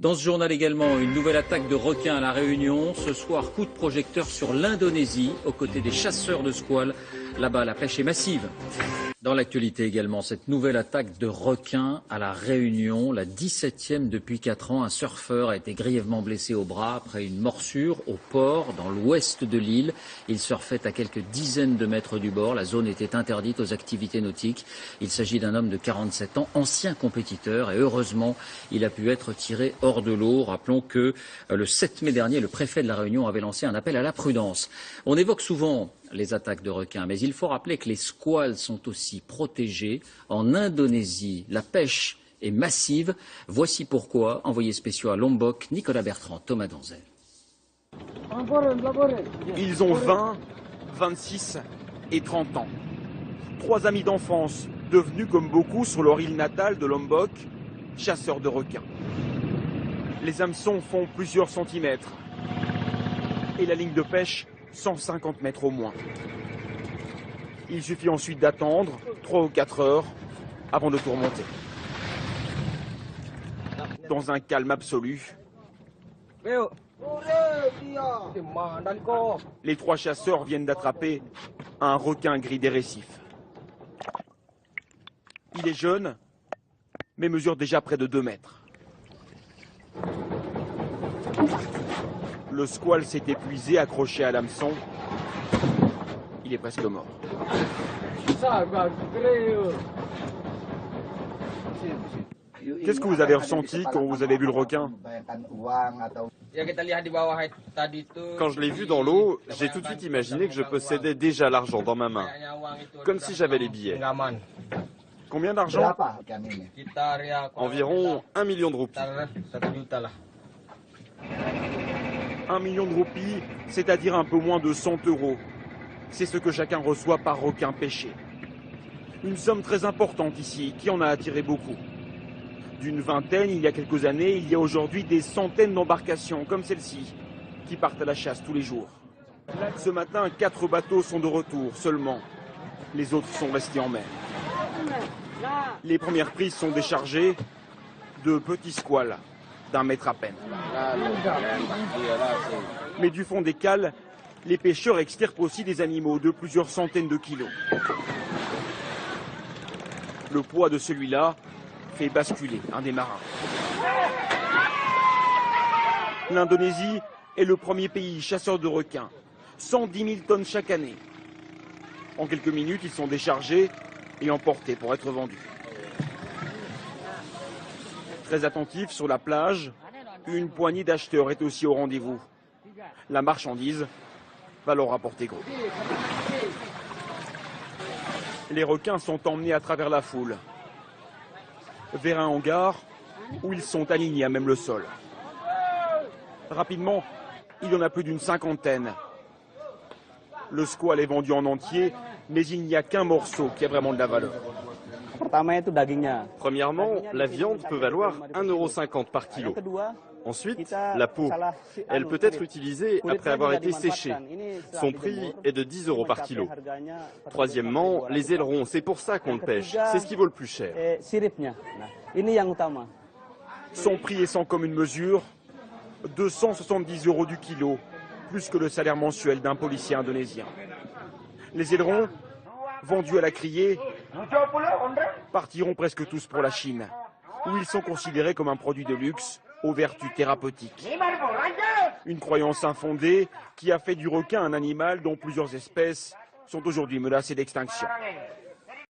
Dans ce journal également, une nouvelle attaque de requins à La Réunion. Ce soir, coup de projecteur sur l'Indonésie, aux côtés des chasseurs de squales. Là-bas, la pêche est massive. Dans l'actualité également, cette nouvelle attaque de requins à La Réunion, la 17e depuis 4 ans. Un surfeur a été grièvement blessé au bras après une morsure au port, dans l'ouest de l'île. Il surfait à quelques dizaines de mètres du bord. La zone était interdite aux activités nautiques. Il s'agit d'un homme de 47 ans, ancien compétiteur, et heureusement, il a pu être tiré hors de l'eau. Rappelons que le 7 mai dernier, le préfet de La Réunion avait lancé un appel à la prudence. On évoque souvent les attaques de requins, mais il faut rappeler que les squales sont aussi protégés. En Indonésie, la pêche est massive. Voici pourquoi. Envoyé spéciaux à Lombok, Nicolas Bertrand, Thomas Danzel. Ils ont 20, 26 et 30 ans. 3 amis d'enfance, devenus comme beaucoup sur leur île natale de Lombok, chasseurs de requins. Les hameçons font plusieurs centimètres et la ligne de pêche 150 mètres au moins. Il suffit ensuite d'attendre 3 ou 4 heures avant de tout remonter. Dans un calme absolu, les 3 chasseurs viennent d'attraper un requin gris des récifs. Il est jeune, mais mesure déjà près de 2 mètres. Le squale s'est épuisé, accroché à l'hameçon. Il est presque mort. Qu'est-ce que vous avez ressenti quand vous avez vu le requin? Quand je l'ai vu dans l'eau, j'ai tout de suite imaginé que je possédais déjà l'argent dans ma main, comme si j'avais les billets. Combien d'argent? Environ 1 million de roupies. 1 million de roupies, c'est-à-dire un peu moins de 100 euros. C'est ce que chacun reçoit par requin pêché. Une somme très importante ici, qui en a attiré beaucoup. D'une vingtaine il y a quelques années, il y a aujourd'hui des centaines d'embarcations comme celle-ci, qui partent à la chasse tous les jours. Ce matin, 4 bateaux sont de retour seulement. Les autres sont restés en mer. Les premières prises sont déchargées de petits squales, d'1 mètre à peine. Mais du fond des cales, les pêcheurs extirpent aussi des animaux de plusieurs centaines de kilos. Le poids de celui-là fait basculer un des marins. L'Indonésie est le premier pays chasseur de requins. 110 000 tonnes chaque année. En quelques minutes, ils sont déchargés et emportés pour être vendus. Très attentif sur la plage, une poignée d'acheteurs est aussi au rendez-vous. La marchandise va leur rapporter gros. Les requins sont emmenés à travers la foule vers un hangar où ils sont alignés à même le sol. Rapidement, il y en a plus d'une 50aine. Le squale est vendu en entier, mais il n'y a qu'un morceau qui a vraiment de la valeur. Premièrement, la viande peut valoir 1,50 € par kilo. Ensuite, la peau. Elle peut être utilisée après avoir été séchée. Son prix est de 10 € par kilo. Troisièmement, les ailerons, c'est pour ça qu'on le pêche. C'est ce qui vaut le plus cher. Son prix est sans commune mesure, 270 € du kilo, plus que le salaire mensuel d'un policier indonésien. Les ailerons, vendus à la criée, partiront presque tous pour la Chine, où ils sont considérés comme un produit de luxe aux vertus thérapeutiques. Une croyance infondée qui a fait du requin un animal dont plusieurs espèces sont aujourd'hui menacées d'extinction.